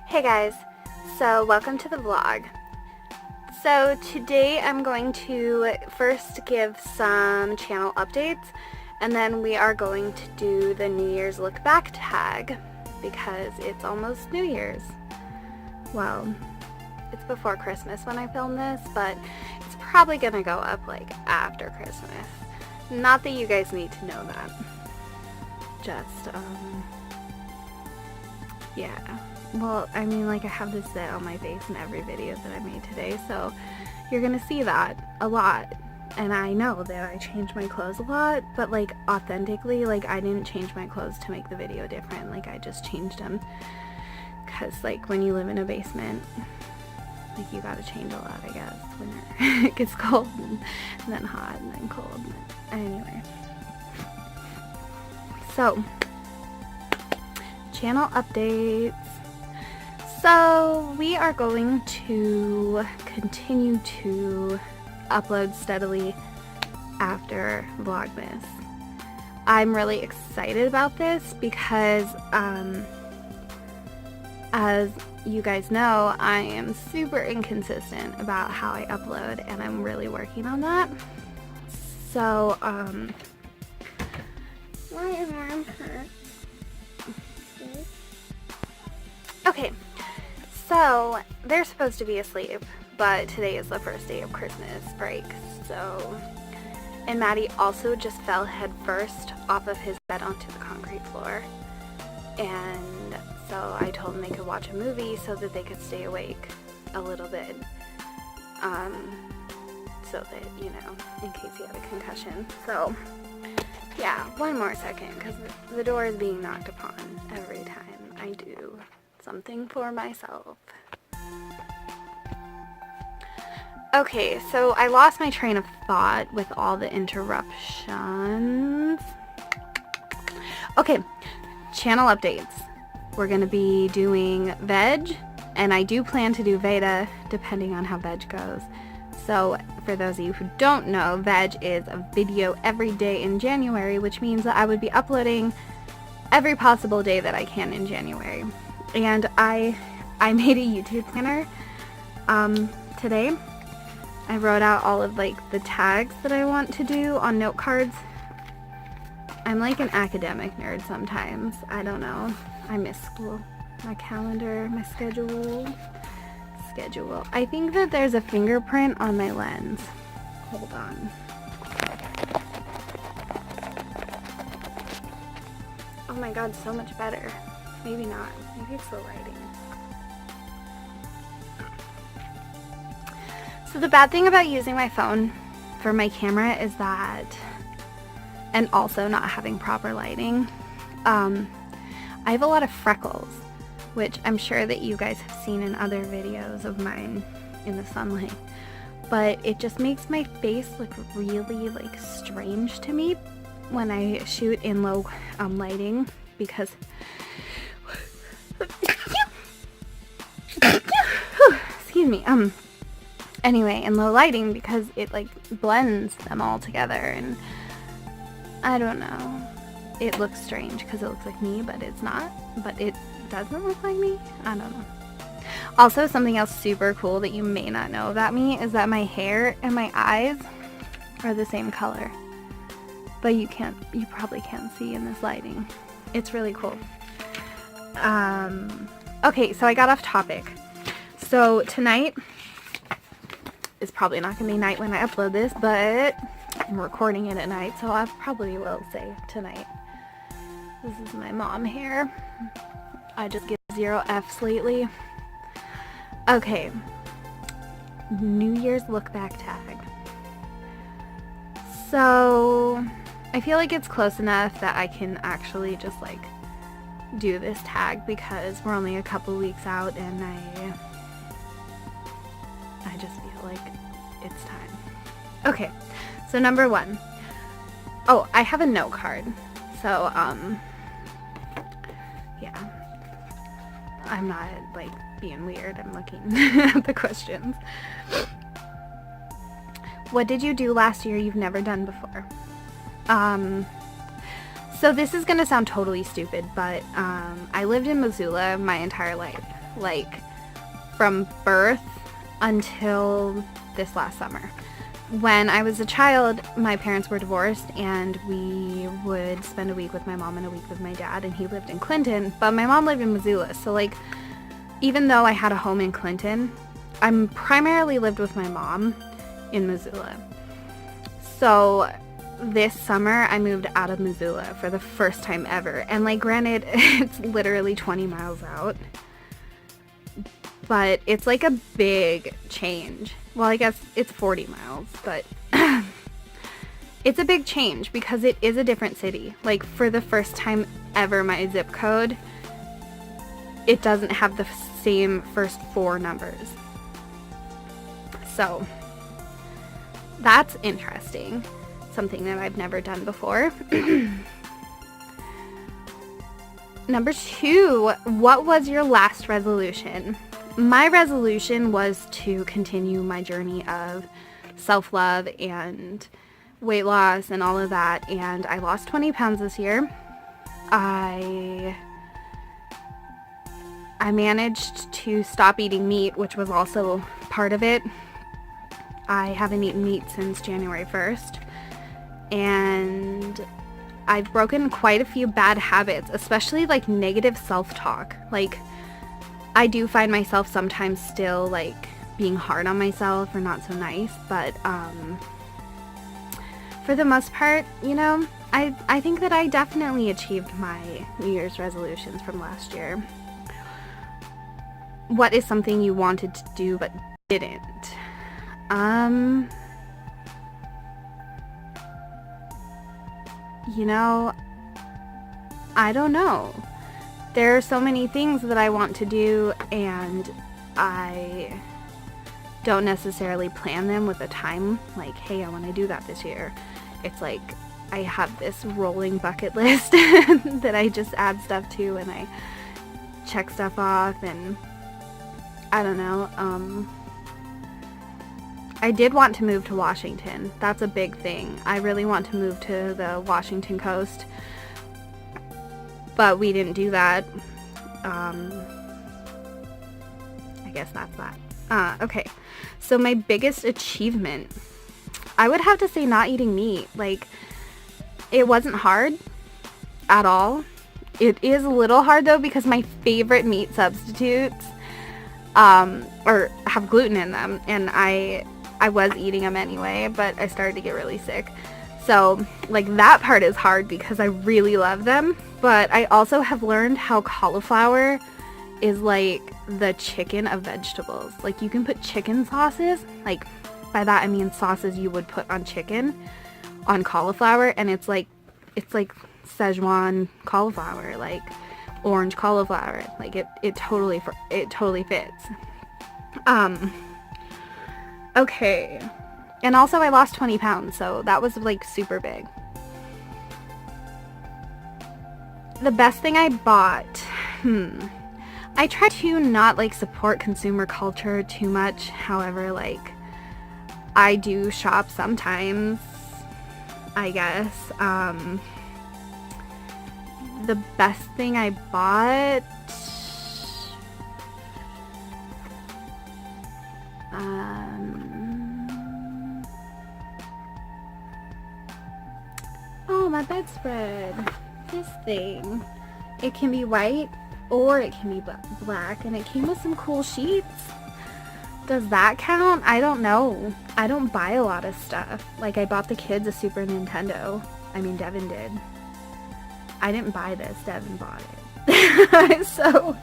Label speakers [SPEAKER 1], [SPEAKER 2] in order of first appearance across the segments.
[SPEAKER 1] Hey guys, so welcome to the vlog. So today I'm going to first give some channel updates, and then we are going to do the New Year's look back tag because it's almost New Year's. Well, it's before Christmas when I film this, but it's probably gonna go up like after Christmas. Not that you guys need to know that. Just, yeah. Well, I mean, like, I have this zit on my face in every video that I made today, so you're gonna see that a lot. And I know that I change my clothes a lot, but, like, authentically, like, I didn't change my clothes to make the video different. Like, I just changed them. Because, like, when you live in a basement, like, you gotta change a lot, I guess, when it gets cold, and then hot, and then cold. Anyway. So, channel updates. So we are going to continue to upload steadily after Vlogmas. I'm really excited about this because as you guys know, I am super inconsistent about how I upload, and I'm really working on that. So
[SPEAKER 2] my arm hurts.
[SPEAKER 1] Okay. So, they're supposed to be asleep, but today is the first day of Christmas break, so... And Maddie also just fell head first off of his bed onto the concrete floor. And so I told them they could watch a movie so that they could stay awake a little bit. So that, you know, in case he had a concussion. So, yeah, one more second, because the door is being knocked upon every time I do something for myself. Okay, so I lost my train of thought with all the interruptions. Okay, channel updates. We're going to be doing veg, and I do plan to do Veda depending on how veg goes. So for those of you who don't know, veg is a video every day in January, which means that I would be uploading every possible day that I can in January. And I made a YouTube planner today. I wrote out all of like the tags that I want to do on note cards. I'm like an academic nerd sometimes. I don't know. I miss school. My calendar, my schedule. I think that there's a fingerprint on my lens. Hold on. Oh my god, so much better. Maybe not. Maybe it's the lighting. So the bad thing about using my phone for my camera is that, and also not having proper lighting, I have a lot of freckles, which I'm sure that you guys have seen in other videos of mine in the sunlight. But it just makes my face look really, like, strange to me when I shoot in low lighting, because excuse me, anyway, in low lighting, because it like blends them all together, and I don't know, it looks strange because it looks like me, but it's not, but it doesn't look like me. I don't know. Also, something else super cool that you may not know about me is that my hair and my eyes are the same color, but you probably can't see in this lighting. It's really cool. Okay, so I got off topic. So tonight is probably not gonna be night when I upload this, but I'm recording it at night, so I probably will say tonight. This is my mom hair. I just get 0 F's lately. Okay, New Year's look back tag. So I feel like it's close enough that I can actually just like do this tag because we're only a couple weeks out, and I just feel like it's time. Okay, so number 1. Oh, I have a note card. So, yeah. I'm not, like, being weird. I'm looking at the questions. What did you do last year you've never done before? So this is gonna sound totally stupid, but I lived in Missoula my entire life. like from birth until this last summer. When I was a child, my parents were divorced, and we would spend a week with my mom and a week with my dad, and he lived in Clinton, but my mom lived in Missoula. So like, even though I had a home in Clinton, I primarily lived with my mom in Missoula. So this summer I moved out of Missoula for the first time ever, and like, granted, it's literally 20 miles out, but it's like a big change. Well, I guess it's 40 miles, but it's a big change because it is a different city. Like, for the first time ever, my zip code, it doesn't have the same first 4 numbers. So that's interesting. Something that I've never done before. Number 2, what was your last resolution? My resolution was to continue my journey of self-love and weight loss and all of that, and I lost 20 pounds this year. I managed to stop eating meat, which was also part of it. I haven't eaten meat since January 1st, and I've broken quite a few bad habits, especially like negative self-talk. Like, I do find myself sometimes still like being hard on myself or not so nice, but for the most part, you know, I think that I definitely achieved my New Year's resolutions from last year. What is something you wanted to do but didn't? You know, I don't know. There are so many things that I want to do, and I don't necessarily plan them with a time, like, hey, I want to do that this year. It's like I have this rolling bucket list that I just add stuff to, and I check stuff off, and I don't know. I did want to move to Washington. That's a big thing. I really want to move to the Washington coast, but we didn't do that. I guess that's that. Okay, so my biggest achievement, I would have to say not eating meat. Like, it wasn't hard at all. It is a little hard though, because my favorite meat substitutes or have gluten in them, and I was eating them anyway, but I started to get really sick. So, like, that part is hard because I really love them, but I also have learned how cauliflower is like the chicken of vegetables. Like, you can put chicken sauces, like, by that I mean sauces you would put on chicken, on cauliflower, and it's like Szechuan cauliflower, like orange cauliflower. Like, it totally fits. Okay. And also I lost 20 pounds, so that was like super big. The best thing I bought, I try to not like support consumer culture too much. However, like, I do shop sometimes, I guess. The best thing I bought, oh, my bedspread. This thing. It can be white or it can be black, and it came with some cool sheets. Does that count? I don't know. I don't buy a lot of stuff. Like, I bought the kids a Super Nintendo. I mean, Devin did. I didn't buy this. Devin bought it. So,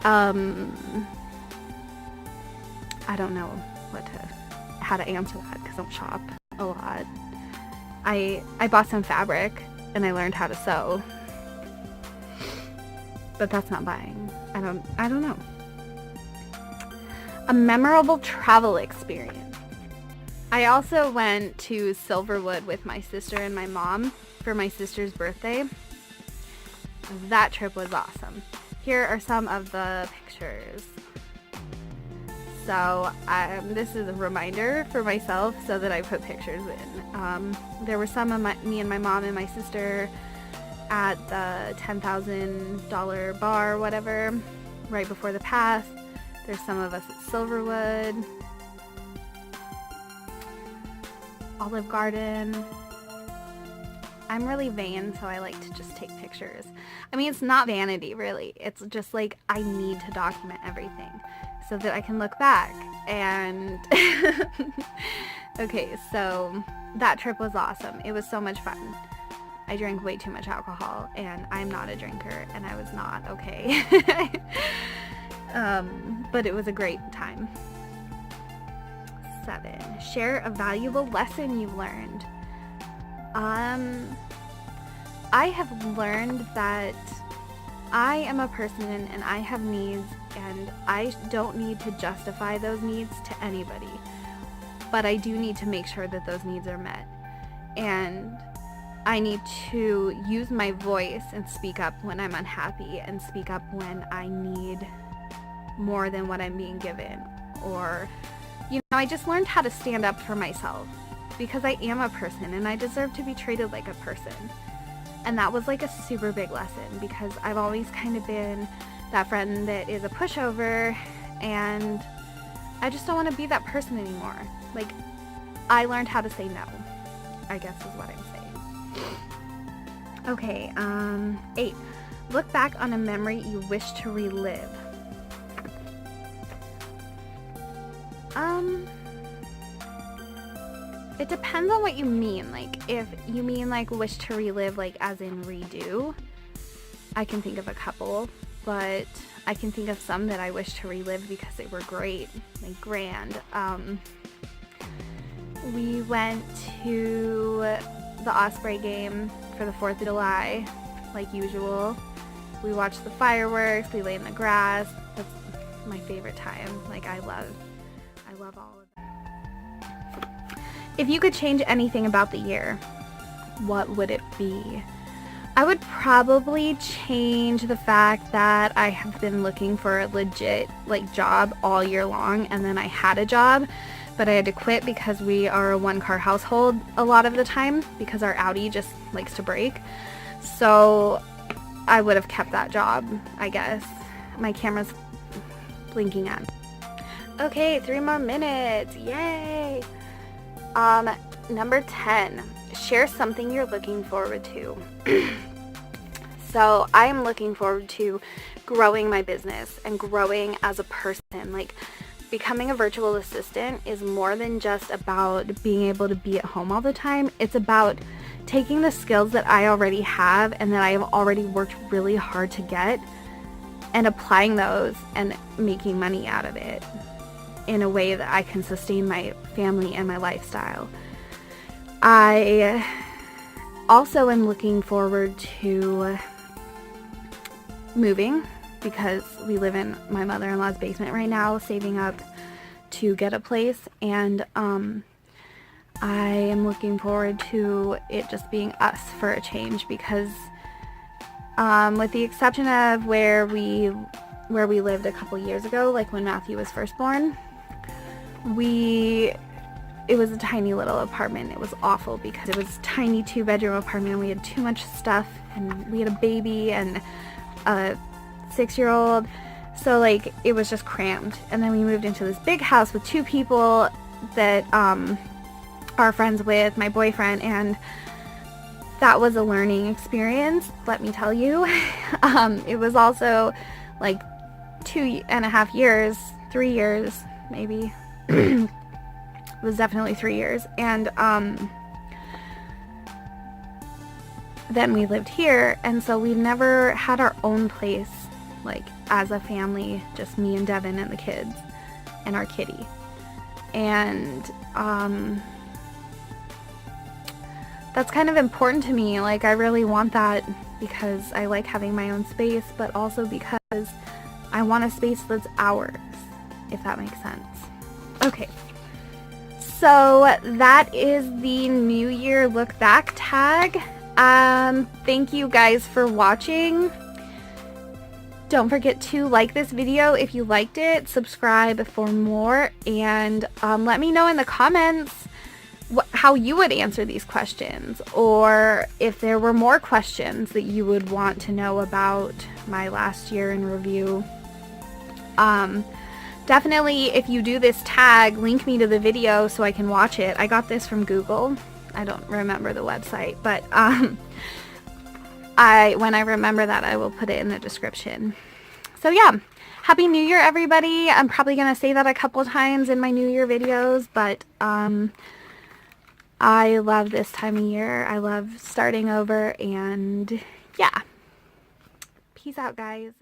[SPEAKER 1] I don't know how to answer that because I don't shop a lot. I bought some fabric and I learned how to sew, but that's not buying. I don't know. A memorable travel experience. I also went to Silverwood with my sister and my mom for my sister's birthday. That trip was awesome. Here are some of the pictures. So this is a reminder for myself so that I put pictures in. There were some of me and my mom and my sister at the $10,000 bar, whatever. right before the pass. There's some of us at Silverwood, Olive Garden. I'm really vain, so I like to just take pictures. I mean, it's not vanity, really. It's just like I need to document everything so that I can look back. And okay, so that trip was awesome. It was so much fun. I drank way too much alcohol, and I'm not a drinker, and I was not okay. But it was a great time. 7. Share a valuable lesson you've learned. I have learned that I am a person and I have needs, and I don't need to justify those needs to anybody, but I do need to make sure that those needs are met, and I need to use my voice and speak up when I'm unhappy and speak up when I need more than what I'm being given, or I just learned how to stand up for myself because I am a person and I deserve to be treated like a person. And that was like a super big lesson because I've always kind of been that friend that is a pushover, and I just don't want to be that person anymore. Like, I learned how to say no, I guess is what I'm saying. Okay, 8. Look back on a memory you wish to relive. It depends on what you mean. Like, if you mean like wish to relive, like as in redo, I can think of a couple, but I can think of some that I wish to relive because they were great, like grand. We went to the Osprey game for the 4th of July, like usual. We watched the fireworks, we lay in the grass. That's my favorite time. Like, I love all of that. If you could change anything about the year, what would it be? I would probably change the fact that I have been looking for a legit job all year long, and then I had a job, but I had to quit because we are a one-car household a lot of the time because our Audi just likes to break. So I would have kept that job, I guess. My camera's blinking at me. Okay, 3 more minutes. Yay! Number 10, share something you're looking forward to. So I'm looking forward to growing my business and growing as a person. Like, becoming a virtual assistant is more than just about being able to be at home all the time. It's about taking the skills that I already have and that I have already worked really hard to get and applying those and making money out of it in a way that I can sustain my family and my lifestyle. I also am looking forward to moving because we live in my mother-in-law's basement right now, saving up to get a place, and I am looking forward to it just being us for a change because with the exception of where we lived a couple years ago, like when Matthew was first born, it was a tiny little apartment. It was awful because it was a tiny 2-bedroom apartment and we had too much stuff and we had a baby and a 6-year-old, so like it was just crammed. And then we moved into this big house with 2 people that are friends with my boyfriend, and that was a learning experience, let me tell you. It was also like 2.5 years, 3 years maybe. It was definitely 3 years, and then we lived here, and so we've never had our own place, like as a family, just me and Devin and the kids and our kitty. And that's kind of important to me. Like, I really want that because I like having my own space, but also because I want a space that's ours, if that makes sense. Okay, so that is the New Year look back tag. Thank you guys for watching. Don't forget to like this video if you liked it, subscribe for more, and let me know in the comments how you would answer these questions, or if there were more questions that you would want to know about my last year in review. Definitely, if you do this tag, link me to the video so I can watch it. I got this from Google. I don't remember the website, but when I remember that, I will put it in the description. So yeah, Happy New Year, everybody. I'm probably going to say that a couple times in my New Year videos, but I love this time of year. I love starting over, and yeah. Peace out, guys.